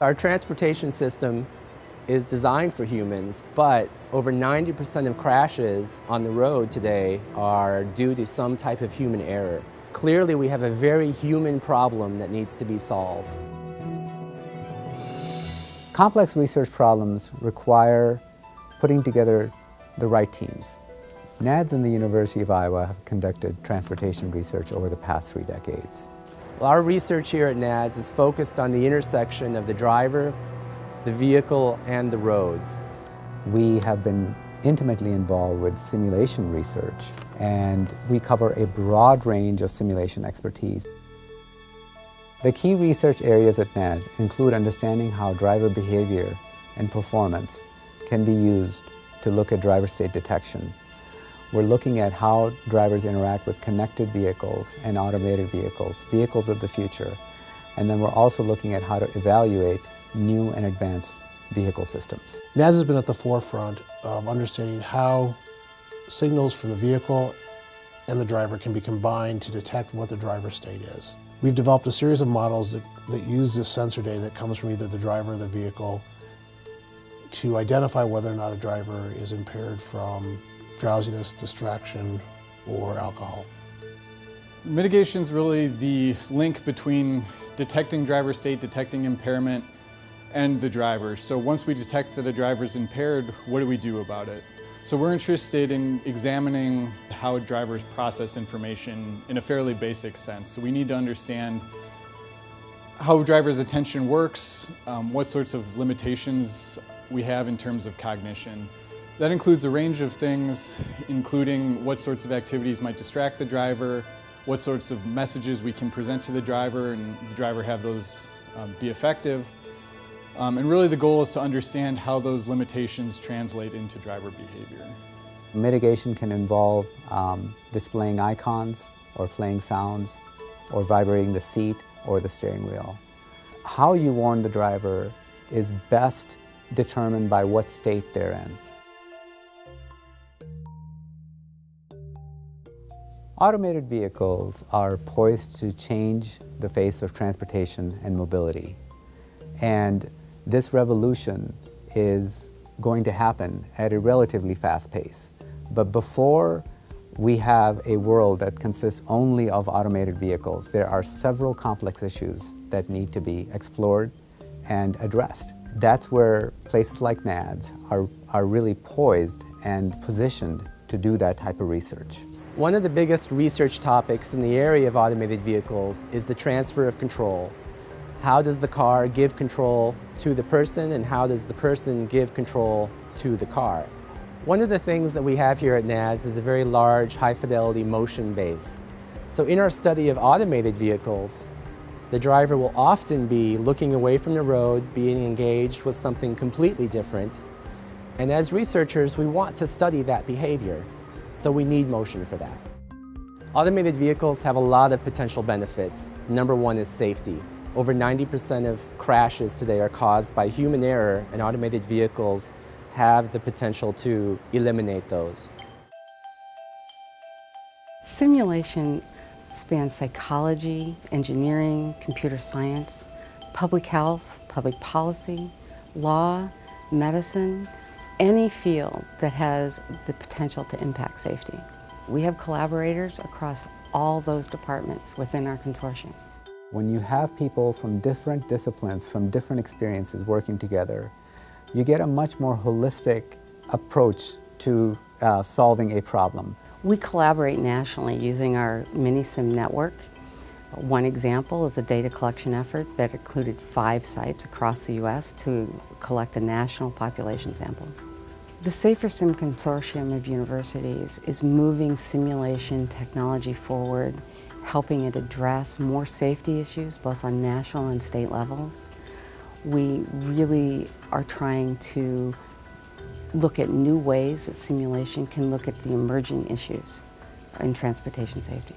Our transportation system is designed for humans, but over 90% of crashes on the road today are due to some type of human error. Clearly, we have a very human problem that needs to be solved. Complex research problems require putting together the right teams. NADS and the University of Iowa have conducted transportation research over the past 3 decades. Well, our research here at NADS is focused on the intersection of the driver, the vehicle, and the roads. We have been intimately involved with simulation research, and we cover a broad range of simulation expertise. The key research areas at NADS include understanding how driver behavior and performance can be used to look at driver state detection. We're looking at how drivers interact with connected vehicles and automated vehicles, vehicles of the future. And then we're also looking at how to evaluate new and advanced vehicle systems. NADS has been at the forefront of understanding how signals from the vehicle and the driver can be combined to detect what the driver state is. We've developed a series of models that use this sensor data that comes from either the driver or the vehicle to identify whether or not a driver is impaired from drowsiness, distraction, or alcohol. Mitigation is really the link between detecting driver state, detecting impairment, and the driver. So once we detect that a driver is impaired, what do we do about it? So we're interested in examining how drivers process information in a fairly basic sense. So we need to understand how drivers' attention works, what sorts of limitations we have in terms of cognition. That includes a range of things, including what sorts of activities might distract the driver, what sorts of messages we can present to the driver and the driver have those be effective. And really the goal is to understand how those limitations translate into driver behavior. Mitigation can involve displaying icons or playing sounds or vibrating the seat or the steering wheel. How you warn the driver is best determined by what state they're in. Automated vehicles are poised to change the face of transportation and mobility. And this revolution is going to happen at a relatively fast pace. But before we have a world that consists only of automated vehicles, there are several complex issues that need to be explored and addressed. That's where places like NADS are really poised and positioned to do that type of research. One of the biggest research topics in the area of automated vehicles is the transfer of control. How does the car give control to the person, and how does the person give control to the car? One of the things that we have here at NADS is a very large, high-fidelity motion base. So in our study of automated vehicles, the driver will often be looking away from the road, being engaged with something completely different. And as researchers, we want to study that behavior. So we need motion for that. Automated vehicles have a lot of potential benefits. Number one is safety. Over 90% of crashes today are caused by human error, and automated vehicles have the potential to eliminate those. Simulation spans psychology, engineering, computer science, public health, public policy, law, medicine, any field that has the potential to impact safety. We have collaborators across all those departments within our consortium. When you have people from different disciplines, from different experiences working together, you get a much more holistic approach to solving a problem. We collaborate nationally using our MiniSim network. One example is a data collection effort that included 5 sites across the U.S. to collect a national population sample. The SaferSim Consortium of universities is moving simulation technology forward, helping it address more safety issues both on national and state levels. We really are trying to look at new ways that simulation can look at the emerging issues in transportation safety.